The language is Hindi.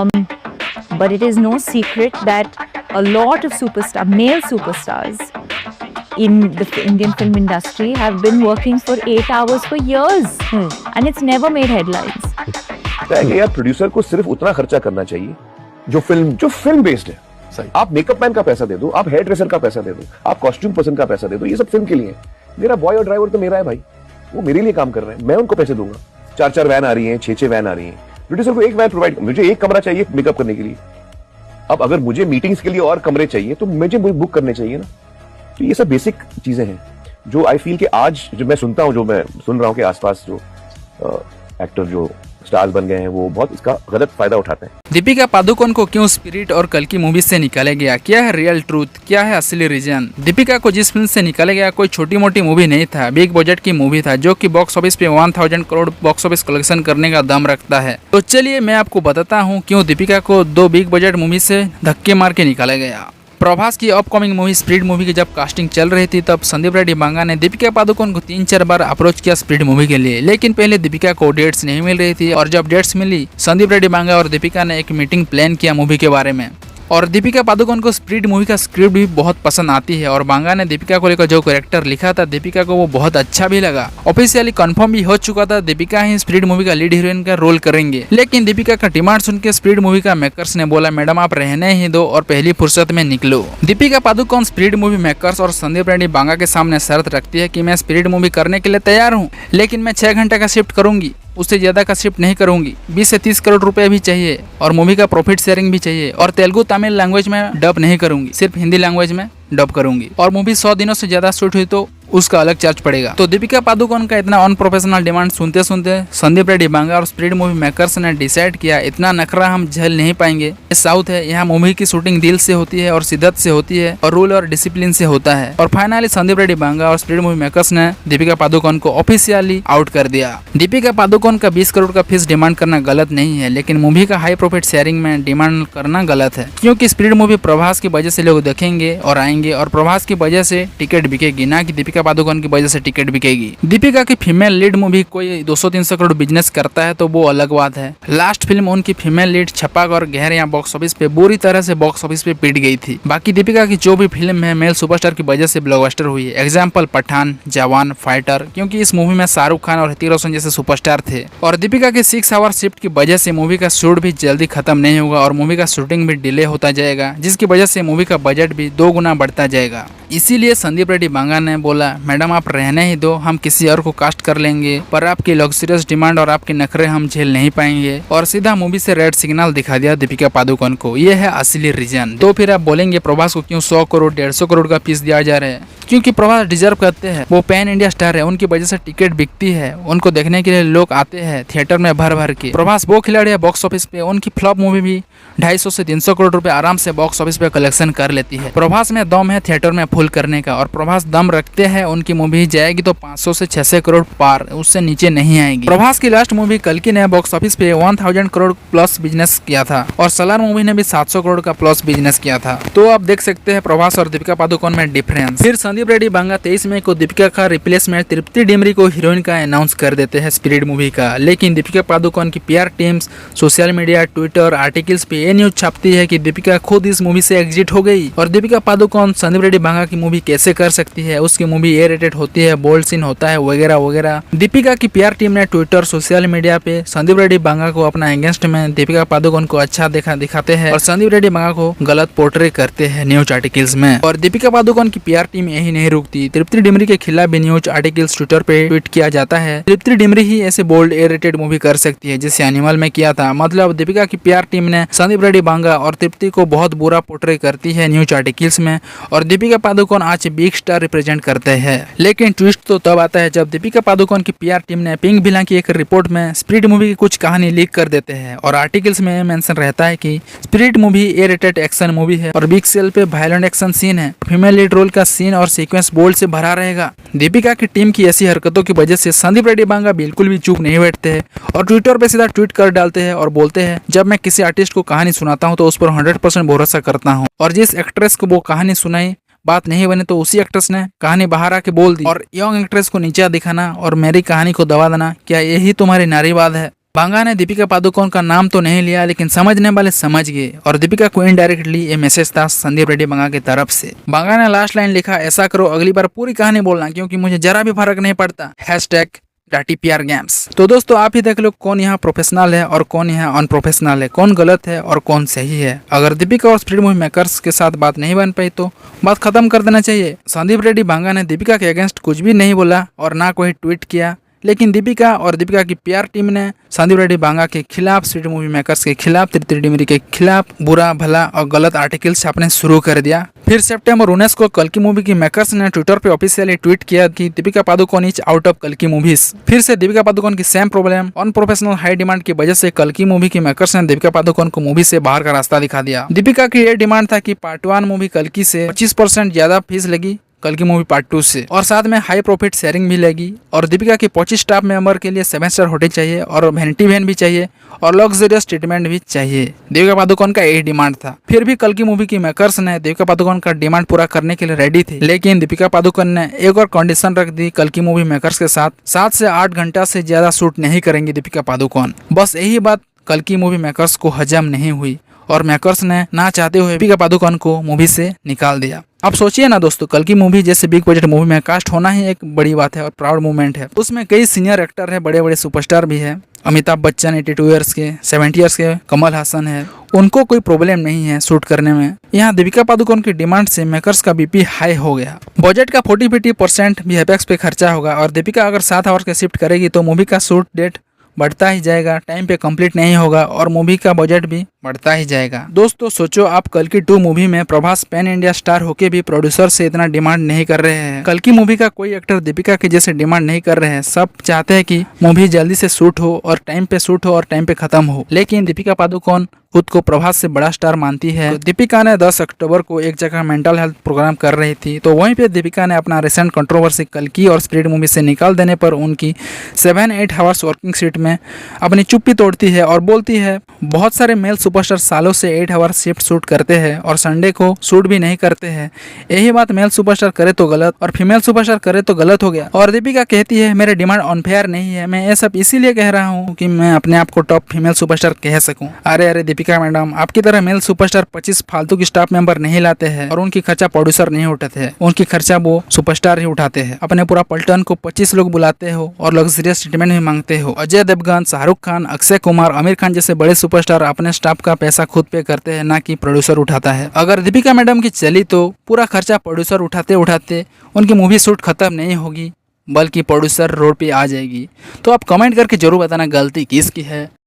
But it is no secret that a lot of male superstars in the Indian film industry have been working for 8 hours for years, and it's never made headlines. यार प्रोड्यूसर को सिर्फ उतना खर्चा करना चाहिए जो फिल्म बेस्ड है। सही। आप मेकअप मैन का पैसा दे दो, आप हेयर ड्रेसर का पैसा दे दो, आप कॉस्ट्यूम पर्सन का पैसा दे दो, ये सब फिल्म के लिए है। मेरा बॉय और ड्राइवर तो मेरा है भाई, वो मेरे लिए काम कर रहे हैं, मैं उनको पैसे दूंगा। 4-4 वैन आ रही है, 6-6 वैन आ रही है, प्रोड्यूसर को एक वैन प्रोवाइड, मुझे एक कमरा चाहिए मेकअप करने के लिए। अब अगर मुझे मीटिंग्स के लिए और कमरे चाहिए तो मुझे बुक करने चाहिए ना। तो ये सब बेसिक चीजें हैं जो आई फील कि आज जो मैं सुनता हूँ, जो मैं सुन रहा हूँ कि आसपास जो एक्टर जो स्टार्स बन गए हैं वो बहुत इसका गलत फायदा उठाते हैं। दीपिका पादुकोण को क्यों स्पिरिट और कल्कि मूवी से निकाला गया, क्या है रियल ट्रूथ, क्या है असली रीजन? दीपिका को जिस फिल्म से निकाला गया कोई छोटी मोटी मूवी नहीं था, बिग बजट की मूवी था जो कि बॉक्स ऑफिस पे 1000 करोड़ बॉक्स ऑफिस कलेक्शन करने का दम रखता है। तो चलिए मैं आपको बताता हूँ क्यों दीपिका को 2 बिग बजट मूवी से धक्के मार के निकाला गया। प्रभास की अपकमिंग मूवी स्पिरिट मूवी की जब कास्टिंग चल रही थी तब संदीप रेड्डी बांगा ने दीपिका पादुकोण को 3-4 बार अप्रोच किया स्पिरिट मूवी के लिए, लेकिन पहले दीपिका को डेट्स नहीं मिल रही थी और जब डेट्स मिली संदीप रेड्डी बांगा और दीपिका ने एक मीटिंग प्लान किया मूवी के बारे में। और दीपिका पादुकोण को स्पिरिट मूवी का स्क्रिप्ट भी बहुत पसंद आती है और बांगा ने दीपिका को लेकर जो कैरेक्टर लिखा था दीपिका को वो बहुत अच्छा भी लगा। ऑफिशियली कंफर्म भी हो चुका था दीपिका ही स्पिरिट मूवी का लीड हीरोइन का रोल करेंगे, लेकिन दीपिका का डिमांड सुन के स्पिरिट मूवी का मेकर्स ने बोला मैडम आप रहने ही दो और पहली फुर्सत में निकलो। Deepika Padukone spirit movie makers और संदीप रेड्डी बांगा के सामने शर्त रखती है कि मैं स्पिरिट मूवी करने के लिए तैयार हूँ, लेकिन मैं 6 घंटे का शिफ्ट करूंगी, उससे ज्यादा का शिफ्ट नहीं करूंगी। 20 से 30 करोड़ रुपए भी चाहिए और मूवी का प्रॉफिट शेयरिंग भी चाहिए और तेलुगु तमिल लैंग्वेज में डब नहीं करूंगी, सिर्फ हिंदी लैंग्वेज में डब करूंगी और मूवी 100 दिनों से ज्यादा शूट हुई तो उसका अलग चार्ज पड़ेगा। तो दीपिका पादुकोण का इतना अनप्रोफेशनल डिमांड सुनते सुनते संदीप रेड्डी बांगा और स्पिरिट मूवी मेकर्स ने डिसाइड किया इतना नखरा हम झेल नहीं पाएंगे। ये साउथ है, यहाँ मूवी की शूटिंग दिल से होती है और शिद्दत से होती है और रूल और डिसिप्लिन से होता है। और फाइनली संदीप रेड्डी बांगा और स्पिरिट मूवी मेकर्स ने दीपिका पादुकोण को ऑफिशियली आउट कर दिया। दीपिका पादुकोण का 20 करोड़ का फीस डिमांड करना गलत नहीं है, लेकिन मूवी का हाई प्रॉफिट शेयरिंग में डिमांड करना गलत है, क्योंकि स्पिरिट मूवी प्रभास की वजह से लोग देखेंगे और आएंगे और प्रभास की वजह से टिकट बिकेगी, ना कि दीपिका पादुकोण की वजह से टिकट बिकेगी। दीपिका की फीमेल लीड मूवी कोई 200-300 करोड़ बिजनेस करता है तो वो अलग बात है। लास्ट फिल्म उनकी फीमेल लीड छपाक और गहर यहाँ बॉक्स ऑफिस पे बुरी तरह से बॉक्स ऑफिस पे पीट गई थी। बाकी दीपिका की जो भी फिल्म है मेल सुपरस्टार की वजह से ब्लॉकबस्टर हुई है। एग्जाम्पल पठान, जवान, फाइटर, क्योंकि इस मूवी में शाहरुख खान और ऋतिक रोशन जैसे सुपरस्टार थे। और दीपिका की 6 आवर शिफ्ट की वजह से मूवी का शूट भी जल्दी खत्म नहीं होगा और मूवी का शूटिंग भी डिले होता जाएगा, जिसकी वजह से मूवी का बजट भी 2 गुना बढ़ता जाएगा। इसीलिए संदीप रेड्डी बांगा ने बोला मैडम आप रहने ही दो, हम किसी और को कास्ट कर लेंगे, पर आपकी लग्जरियस डिमांड और आपके नखरे हम झेल नहीं पाएंगे। और सीधा मूवी से रेड सिग्नल दिखा दिया दीपिका पादुकोण को। ये है असली रीजन। तो फिर आप बोलेंगे प्रभास को क्यों 100 करोड़ 150 करोड़ का फीस दिया जा रहा है? क्योंकि प्रभास डिजर्व करते हैं, वो पैन इंडिया स्टार है, उनकी वजह से टिकट बिकती है, उनको देखने के लिए लोग आते हैं थिएटर में भर भर के। प्रभास वो खिलाड़ी है बॉक्स ऑफिस पे, उनकी फ्लॉप मूवी भी 250 से 300 करोड़ रुपए आराम से बॉक्स ऑफिस पे कलेक्शन कर लेती है। प्रभास में दम है थिएटर में फुल करने का और प्रभास दम रखते हैं, उनकी मूवी जाएगी तो 500 से 600 करोड़ पार, उससे नीचे नहीं आएगी। प्रभास की लास्ट मूवी कल्कि ने बॉक्स ऑफिस पे 1000 करोड़ प्लस बिजनेस किया था और सलार मूवी ने भी 700 करोड़ का प्लस बिजनेस किया था। तो आप देख सकते हैं प्रभास और दीपिका पादुकोण में डिफरेंस। फिर संदीप रेड्डी बांगा 23 मई को दीपिका का रिप्लेसमेंट तृप्ति डिमरी को हीरोइन का अनाउंस कर देते हैं स्पिरिट मूवी का, लेकिन दीपिका पादुकोण की PR teams social media, Twitter, articles पे ये न्यूज छापती है कि दीपिका खुद इस मूवी से एग्जिट हो गई और दीपिका पादुकोण संदीप रेड्डी बांगा की मूवी कैसे कर सकती है, उसकी मूवी ए रेटेड होती है, बोल्ड सीन होता है वगैरह वगैरह। दीपिका की पीआर टीम ने ट्विटर, सोशल मीडिया पे संदीप रेड्डी बांगा को अपना अगेंस्ट में दीपिका पादुकोण को अच्छा दिखाते हैं और संदीप रेड्डी बांगा को गलत पोर्ट्रे करते हैं न्यूज आर्टिकल्स में। और दीपिका पादुकोण की पीआर टीम यही नहीं रुकती, तृप्ति डिमरी के खिलाफ भी न्यूज आर्टिकल्स ट्विटर पे ट्वीट किया जाता है। तृप्ति डिमरी ही ऐसे बोल्ड ए रेटेड मूवी कर सकती है जैसे एनिमल में किया था। मतलब दीपिका की पीआर टीम ने संदीप रेड्डी बांगा और तृप्ति को बहुत बुरा पोर्ट्रे करती है न्यूज आर्टिकल्स में और दीपिका पादुकोण आज बिग स्टार रिप्रेजेंट करते हैं। लेकिन ट्विस्ट तो तब आता है जब दीपिका पादुकोण की पीआर टीम ने पिंक विला की एक रिपोर्ट में स्पिरिट मूवी की कुछ कहानी लीक कर देते हैं और आर्टिकल्स में मेंशन रहता है कि spirit movie A rated action movie है और बिग सेल पे वायलेंट एक्शन सीन है, फीमेल लीड रोल का सीन और सीक्वेंस बोल्ड से भरा रहेगा। दीपिका की टीम की ऐसी हरकतों की वजह से संदीप रेड्डी बांगा बिल्कुल भी चुप नहीं बैठते हैं और ट्विटर पे सीधा ट्वीट कर डालते हैं और बोलते हैं जब मैं किसी आर्टिस्ट को कहानी सुनाता हूँ तो उस पर 100% भरोसा करता हूँ और जिस एक्ट्रेस को वो कहानी सुनाई बात नहीं बने तो उसी एक्ट्रेस ने कहानी बाहर आके बोल दी और यंग एक्ट्रेस को नीचा दिखाना और मेरी कहानी को दबा देना, क्या यही तुम्हारी नारीवाद है? बांगा ने दीपिका पादुकोण का नाम तो नहीं लिया, लेकिन समझने वाले समझ गए और दीपिका को इनडायरेक्टली ये मैसेज था संदीप रेड्डी बांगा की तरफ से। बांगा ने लास्ट लाइन लिखा, ऐसा करो अगली बार पूरी कहानी बोलना क्योंकि मुझे जरा भी फर्क नहीं पड़ता। #TPR Games। तो दोस्तों आप ही देख लो कौन यहाँ प्रोफेशनल है और कौन यहाँ अनप्रोफेशनल है, कौन गलत है और कौन सही है। अगर दीपिका और स्प्रिट मूवी मेकर्स के साथ बात नहीं बन पाई तो बात खत्म कर देना चाहिए। संदीप रेड्डी बांगा ने दीपिका के अगेंस्ट कुछ भी नहीं बोला और ना कोई ट्वीट किया, लेकिन दीपिका और दीपिका की PR टीम ने संदीप रेड्डी बांगा के खिलाफ, स्प्रिट मूवी मेकर्स के खिलाफ, तृतीय डिमरी के खिलाफ बुरा भला और गलत आर्टिकल छापने शुरू कर दिया। फिर सितंबर 19 को कल्कि मूवी की मेकर्स ने ट्विटर पे ऑफिशियली ट्वीट किया कि Deepika Padukone is out of कल्कि मूवीज। फिर से दीपिका पादुकोण की same problem, unprofessional high demand की वजह से कल्कि मूवी की मेकर्स ने दीपिका पादुकोण को मूवी से बाहर का रास्ता दिखा दिया। दीपिका की ये डिमांड था कि पार्ट 1 मूवी कल्कि से 25% ज्यादा फीस लगी कल्कि मूवी पार्ट 2 से, और साथ में हाई प्रॉफिट शेयरिंग भी लगी, और दीपिका की 25 स्टाफ मेंबर के लिए 7 स्टार होटल चाहिए और वैनिटी वैन भी चाहिए और लग्जरियस ट्रीटमेंट भी चाहिए। दीपिका पादुकोण का यही डिमांड था। फिर भी कल्कि मूवी की मेकर्स ने दीपिका पादुकोण का डिमांड पूरा करने के लिए रेडी थे, लेकिन दीपिका पादुकोण ने एक और कंडीशन रख दी कल्कि मूवी मेकर्स के साथ, 7 से 8 घंटा से ज्यादा शूट नहीं करेंगी दीपिका पादुकोण। बस यही बात कल्कि मूवी मेकर्स को हजम नहीं हुई और मेकर्स ने ना चाहते हुए दीपिका पादुकोण को मूवी से निकाल दिया। अब सोचिए ना दोस्तों, कल्कि मूवी जैसे बिग बजट मूवी में कास्ट होना ही एक बड़ी बात है और प्राउड मूवमेंट है। उसमें कई सीनियर एक्टर है, बड़े बड़े सुपरस्टार भी है। अमिताभ बच्चन 82 ईयर्स के, 70 ईयर्स के कमल हासन है, उनको कोई प्रॉब्लम नहीं है शूट करने में। यहाँ दीपिका पादुकोण की डिमांड से मेकर्स का BP हाई हो गया। बजट का 40-50% VFX पे खर्चा होगा और दीपिका अगर 7 आवर्स के शिफ्ट करेगी तो मूवी का शूट डेट बढ़ता ही जाएगा, टाइम पे कंप्लीट नहीं होगा और मूवी का बजट भी बढ़ता ही जाएगा। दोस्तों सोचो, आप कल्कि 2 मूवी में प्रभास पैन इंडिया स्टार होके भी प्रोड्यूसर से इतना डिमांड नहीं कर रहे हैं। कल्कि मूवी का कोई एक्टर दीपिका के जैसे डिमांड नहीं कर रहे हैं। सब चाहते हैं कि मूवी जल्दी से शूट हो और टाइम पे शूट हो और टाइम पे खत्म हो, लेकिन दीपिका पादुकोण खुद को प्रभास से बड़ा स्टार मानती है। तो दीपिका ने 10 अक्टूबर को एक जगह मेंटल हेल्थ प्रोग्राम कर रही थी, तो वहीं पे दीपिका ने अपना रिसेंट कंट्रोवर्सी कल्कि और स्प्रिट मूवी से निकाल देने पर उनकी 7-8 आवर्स वर्किंग शिफ्ट में अपनी चुप्पी तोड़ती है और बोलती है, बहुत सारे मेल सुपरस्टार सालों से 8 आवर्स शिफ्ट शूट करते हैं और संडे को शूट भी नहीं करते हैं। यही बात मेल सुपरस्टार करे तो गलत और फीमेल सुपरस्टार करे तो गलत हो गया। और दीपिका कहती है, मेरे डिमांड अनफेयर नहीं है, मैं ये सब इसीलिए कह रहा हूँ कि मैं अपने आप को टॉप फीमेल सुपरस्टार कह सकूं। अरे दीपिका मैडम, आपकी तरह मेल सुपरस्टार 25 फालतू की स्टाफ मेंबर नहीं लाते हैं और उनकी खर्चा प्रोड्यूसर नहीं उठाते हैं, उनकी खर्चा वो सुपरस्टार ही उठाते हैं। अपने पूरा पलटन को 25 लोग बुलाते हो और लग्जरियस ट्रीटमेंट भी मांगते हो। अजय देवगन, शाहरुख खान, अक्षय कुमार, आमिर खान जैसे बड़े सुपरस्टार अपने स्टाफ का पैसा खुद पे करते हैं, ना कि प्रोड्यूसर उठाता है। अगर दीपिका मैडम की चली तो पूरा खर्चा प्रोड्यूसर उठाते उठाते उनकी मूवी शूट खत्म नहीं होगी, बल्कि प्रोड्यूसर रोड पे आ जाएगी। तो आप कमेंट करके जरूर बताना गलती किसकी है।